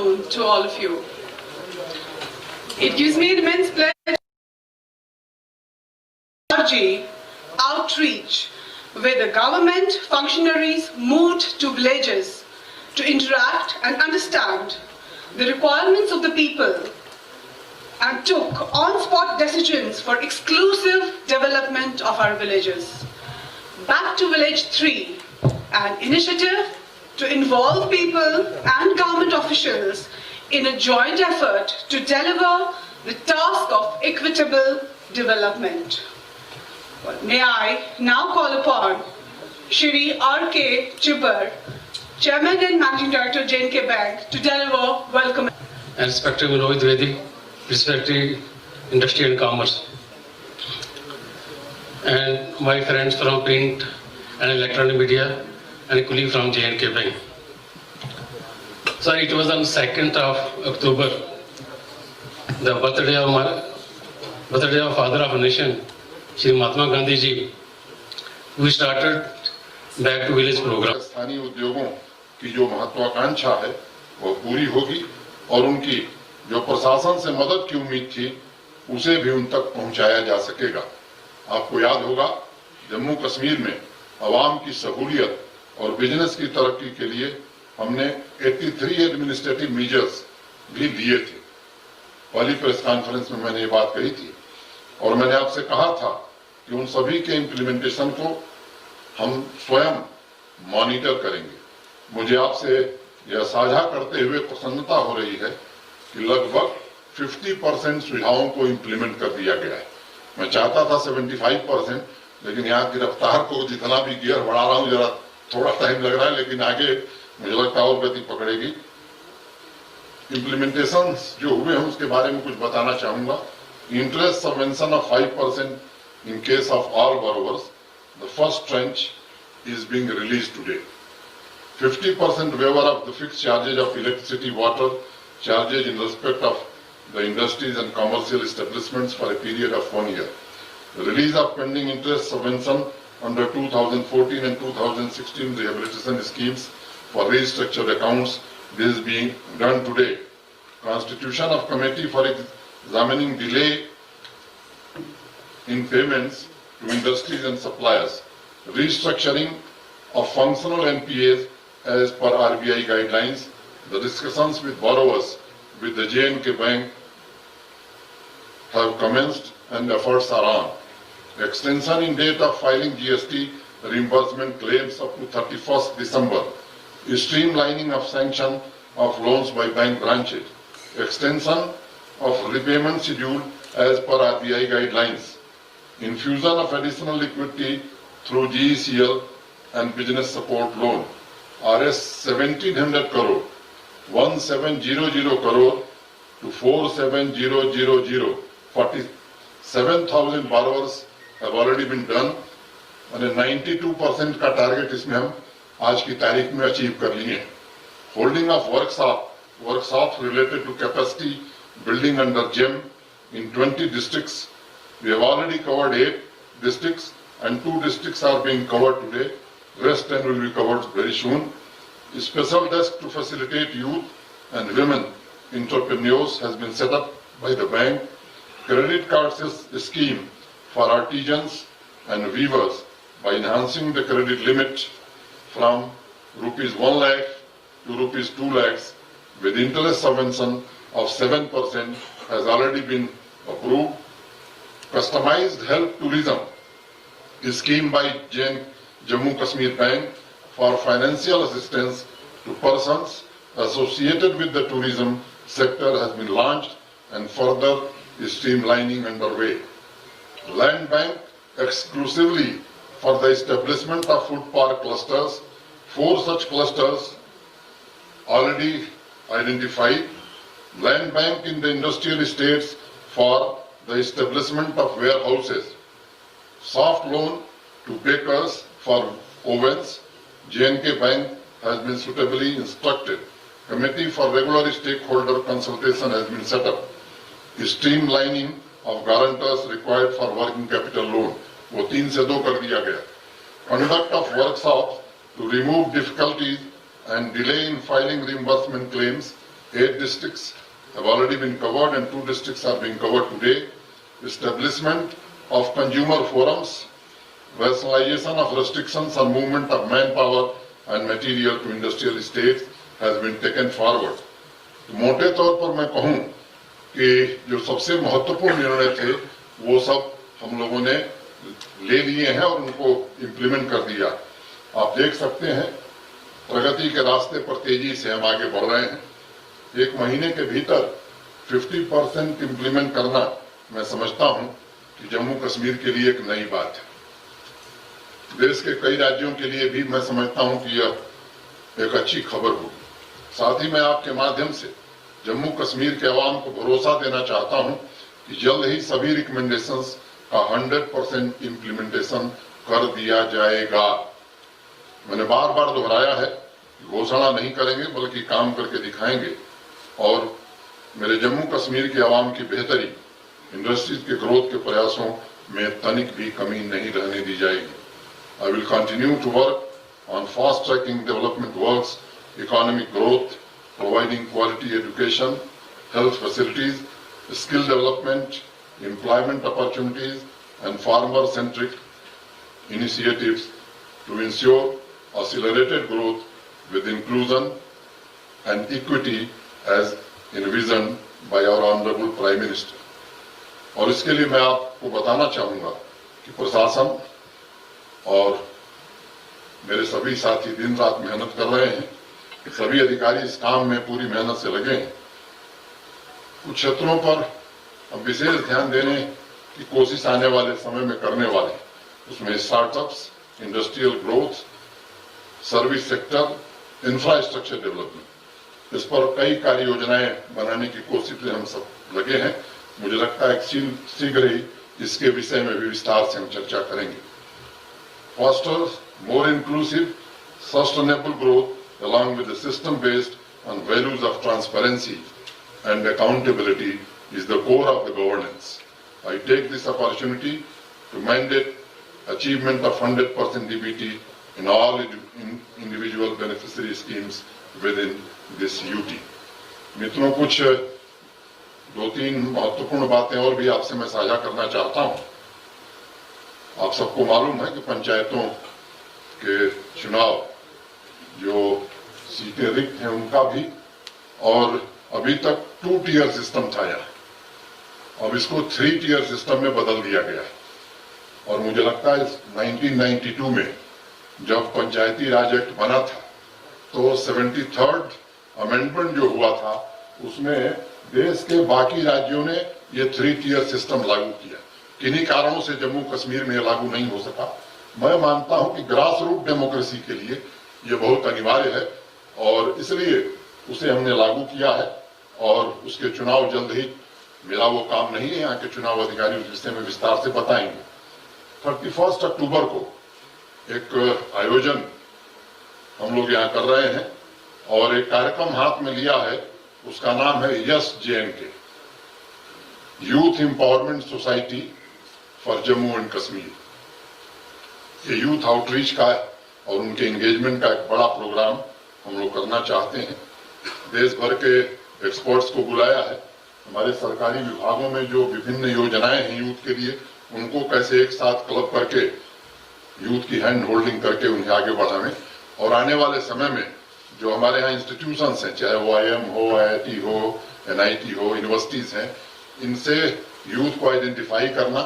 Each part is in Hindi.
afternoon to all of you. It gives me immense pleasure outreach where the government functionaries moved to villages to interact and understand the requirements of the people and took on-spot decisions for exclusive development of our villages. Back to Village 3, an initiative to involve people and government officials in a joint effort to deliver the task of equitable development. May I now call upon Shri R.K. Chibbar, Chairman and Managing Director, J&K Bank, to deliver welcome. And respected Manoj Dwivedi, respected Industry and Commerce, and my friends from print and electronic media, and a colleague from J&K Bank. So it was on 2nd of October, the birthday of Father of a Nation, Shri Mahatma Gandhi ji, we started Back to Village program. स्थानीय उद्योगों की जो महत्वाकांक्षा है वो पूरी होगी और उनकी जो प्रशासन से मदद की उम्मीद थी उसे भी उन तक पहुंचाया जा सकेगा। आपको याद होगा जम्मू कश्मीर में अवाम की सहूलियत और बिजनेस की तरक्की के लिए हमने 83 एडमिनिस्ट्रेटिव मेजर्स भी लिए थे। पहली प्रेस कॉन्फ्रेंस में मैंने ये बात कही थी और मैंने आपसे कहा था कि उन सभी के इम्प्लीमेंटेशन को हम स्वयं मॉनिटर करेंगे। मुझे आपसे यह साझा करते हुए प्रसन्नता हो रही है कि लगभग 50% सुझावों को इम्प्लीमेंट कर दिया गया है। मैं चाहता था 75%, लेकिन यहाँ की रफ्तार को जितना भी गियर बढ़ा रहा हूँ जरा थोड़ा टाइम लग रहा है, लेकिन आगे मुझे लगता है और गति पकड़ेगी। इम्प्लीमेंटेशन जो हुए हैं उसके बारे में कुछ बताना चाहूंगा। Interest subvention of 5% in case of all borrowers. The first tranche is being released today. 50% waiver of the fixed charges of electricity, water charges in respect of the industries and commercial establishments for a period of 1 year. The release of pending interest subvention under 2014 and 2016 rehabilitation schemes for restructured accounts. This is being done today. Constitution of committee for examining delay in payments to industries and suppliers. Restructuring of functional NPAs as per RBI guidelines. The discussions with borrowers with the J&K Bank have commenced and efforts are on. Extension in date of filing GST reimbursement claims up to 31st December. Streamlining of sanction of loans by bank branches. Extension of repayment schedule as per RBI guidelines. Infusion of additional liquidity through GECL and business support loan. RS 1700 crore, 1700 crore to 47000. 47,000 borrowers have already been done and 92% का टारगेट इसमें हम आज की तारीख में अचीव कर लिए। Holding of workshop related to capacity building under GEM in 20 districts. We have already covered 8 districts and 2 districts are being covered today. Rest 10 will be covered very soon. A special desk to facilitate youth and women entrepreneurs has been set up by the bank. Credit card scheme for artisans and weavers by enhancing the credit limit from rupees 1 lakh to rupees 2 lakhs with interest subvention of 7% has already been approved. Customized health tourism scheme by Jammu Kashmir Bank for financial assistance to persons associated with the tourism sector has been launched and further streamlining underway. Land Bank exclusively for the establishment of food park clusters. 4 such clusters already identified. Land Bank in the industrial estates for the establishment of warehouses. Soft loan to bakers for ovens. J&K Bank has been suitably instructed. Committee for regular stakeholder consultation has been set up. Streamlining of guarantors required for working capital loan. वो 3 से 2 कर दिया गया. Conduct of workshops to remove difficulties and delay in filing reimbursement claims 8 districts have already been covered and 2 districts are being covered today. Establishment of consumer forums, rationalization of restrictions on movement of manpower and material to industrial estates has been taken forward. तो मोटे तौर पर मैं कहूं कि जो सबसे महत्वपूर्ण निर्णय थे वो सब हम लोगों ने ले लिए हैं और उनको इम्प्लीमेंट कर दिया। आप देख सकते हैं प्रगति के रास्ते पर तेजी से हम आगे बढ़ रहे हैं। एक महीने के भीतर 50% इम्प्लीमेंट करना मैं समझता हूं कि जम्मू कश्मीर के लिए एक नई बात है। देश के कई राज्यों के लिए भी मैं समझता हूं कि यह एक अच्छी खबर होगी। साथ ही मैं आपके माध्यम से जम्मू कश्मीर के अवाम को भरोसा देना चाहता हूं कि जल्द ही सभी रिकमेंडेशंस का 100% इम्प्लीमेंटेशन कर दिया जाएगा। मैंने बार बार दोहराया है, घोषणा नहीं करेंगे बल्कि काम करके दिखाएंगे और मेरे जम्मू कश्मीर के अवाम की बेहतरी, इंडस्ट्रीज के ग्रोथ के प्रयासों में तनिक भी कमी नहीं रहने दी जाएगी। I will continue to work on fast-tracking development works, economic growth, providing quality education, health facilities, skill development, employment opportunities, and farmer-centric initiatives to ensure accelerated growth with inclusion and equity as envisioned by our Honorable Prime Minister. और इसके लिए मैं आपको बताना चाहूंगा कि प्रशासन और मेरे सभी साथी दिन रात मेहनत कर रहे हैं। सभी अधिकारी इस काम में पूरी मेहनत से लगे हैं। कुछ क्षेत्रों पर हम विशेष ध्यान देने की कोशिश आने वाले समय में करने वाले हैं। उसमें startups, industrial growth, service sector, infrastructure development, इस पर कई कार्य योजनाएं बनाने की कोशिश में हम सब लगे हैं। मुझे लगता है शीघ्र ही इसके विषय में भी विस्तार से हम चर्चा करेंगे। Foster more inclusive, sustainable growth along with the system based on values of transparency and accountability is the core of the governance. I take this opportunity to mandate achievement of 100% DBT in all individual beneficiary schemes within this UT. मित्रों, कुछ 2-3 महत्वपूर्ण बातें और भी आपसे मैं साझा करना चाहता हूं। आप सबको मालूम है कि पंचायतों के चुनाव जो सीटें रिक्त हैं उनका भी, और अभी तक 2 टियर सिस्टम था यहाँ, अब इसको 3 टियर सिस्टम में बदल दिया गया है। और मुझे लगता है 1992 में जब पंचायती राज एक्ट बना था तो 73rd अमेंडमेंट जो हुआ था उसमें देश के बाकी राज्यों ने ये 3 टियर सिस्टम लागू किया। किन्हीं कारणों से जम्मू कश्मीर में लागू नहीं हो सका। मैं मानता हूं कि ग्रास रूट डेमोक्रेसी के लिए ये बहुत अनिवार्य है और इसलिए उसे हमने लागू किया है और उसके चुनाव जल्द ही, मेरा वो काम नहीं है, यहाँ के चुनाव अधिकारी उस विषय में विस्तार से बताएंगे। 31 अक्टूबर को एक आयोजन हम लोग यहाँ कर रहे हैं और एक कार्यक्रम हाथ में लिया है, उसका नाम है yes JNK, youth empowerment society for Jammu and Kashmir. ये यूथ आउटरीच का और उनके एंगेजमेंट का एक बड़ा प्रोग्राम हम लोग करना चाहते हैं। देश भर के एक्सपर्ट्स को बुलाया है। हमारे सरकारी विभागों में जो विभिन्न योजनाएं हैं यूथ के लिए, उनको कैसे एक साथ क्लब करके यूथ की हैंड होल्डिंग करके उन्हें आगे बढ़ावें और आने वाले समय में जो हमारे यहाँ इंस्टीट्यूशंस हैं, चाहे वो IIM हो, IIT हो, NIT हो, यूनिवर्सिटीज हैं, इनसे यूथ को आइडेंटिफाई करना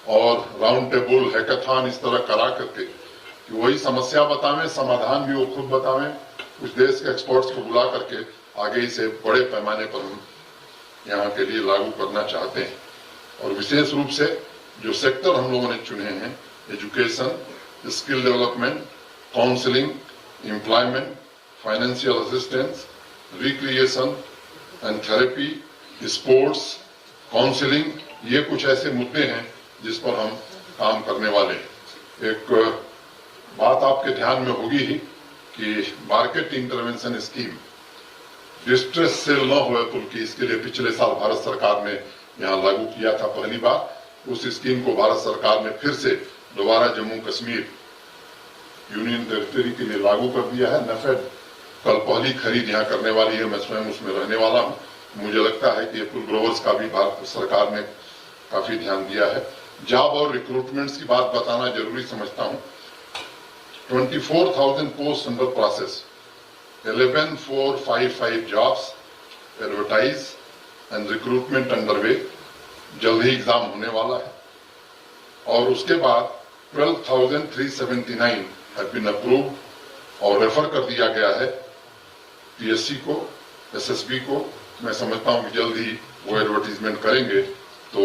और राउंड टेबल, हैकाथॉन इस तरह करा करके कि वही समस्या बतावें, समाधान भी वो खुद बतावें, कुछ देश के एक्सपर्ट्स को बुला करके आगे इसे बड़े पैमाने पर हम यहाँ के लिए लागू करना चाहते हैं। और विशेष रूप से जो सेक्टर हम लोगों ने चुने हैं, education, skill development, counselling, employment, financial assistance, recreation and therapy, sports, counselling, ये कुछ ऐसे मुद्दे हैं जिस पर हम काम करने वाले हैं। एक बात आपके ध्यान में होगी ही कि market intervention scheme, distress cell न हो बल्कि इसके लिए पिछले साल भारत सरकार ने यहाँ लागू किया था पहली बार। उस स्कीम को भारत सरकार ने फिर से दोबारा जम्मू कश्मीर यूनियन टेरिटरी के लिए लागू कर दिया है। नेफेड कल पहली खरीद यहाँ करने वाली है, मैं स्वयं उसमें रहने वाला हूँ। मुझे लगता है कि एप्पल ग्रोवर्स का भी भारत सरकार ने काफी ध्यान दिया है। जॉब और रिक्रूटमेंट्स की बात बताना जरूरी समझता हूँ। 24,000 post under process, 11,455 jobs advertise and recruitment underway. जल्द ही एग्जाम होने वाला है। और उसके बाद 12,379 हैव बीन अप्रूव्ड और रेफर कर दिया गया है पीएससी को, एसएसबी को। मैं समझता हूं कि जल्द ही वो एडवर्टीजमेंट करेंगे। तो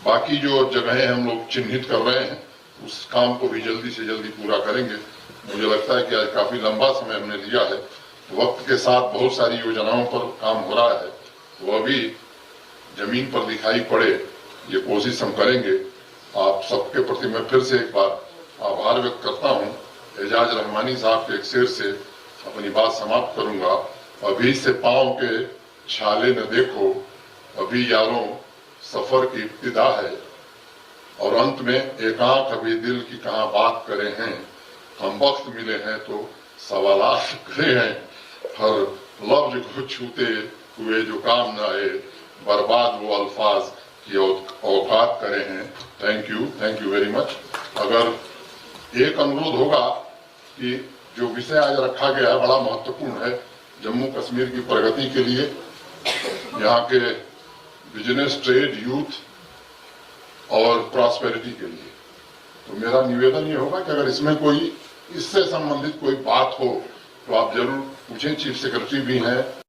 बाकी जो जगहें हम लोग चिन्हित कर रहे हैं उस काम को भी जल्दी से जल्दी पूरा करेंगे। मुझे लगता है कि आज काफी लंबा समय हमने लिया है। वक्त के साथ बहुत सारी योजनाओं पर काम हो रहा है, वो अभी जमीन पर दिखाई पड़े, ये कोशिश हम करेंगे। आप सबके प्रति मैं फिर से एक बार आभार व्यक्त करता हूं। एजाज रहमानी साहब के एक शेर से अपनी बात समाप्त करूंगा। अभी से पांव के छाले न देखो, अभी यारों सफर की इब्तिदा है। और अंत में एक आंख अभी दिल की कहां बात करे हैं, हम वक्त मिले हैं तो सवालात करे हैं। हर लफ्ज को छूते हुए जो काम न आए, बर्बाद वो अल्फाज की औकात करे हैं। Thank you very much. अगर एक अनुरोध होगा कि जो विषय आज रखा गया है बड़ा महत्वपूर्ण है जम्मू कश्मीर की प्रगति के लिए, यहाँ के बिजनेस, ट्रेड, यूथ और प्रॉस्पेरिटी के लिए। तो मेरा निवेदन ये होगा कि अगर इसमें कोई इससे संबंधित कोई बात हो तो आप जरूर पूछें। चीफ सेक्रेटरी भी हैं,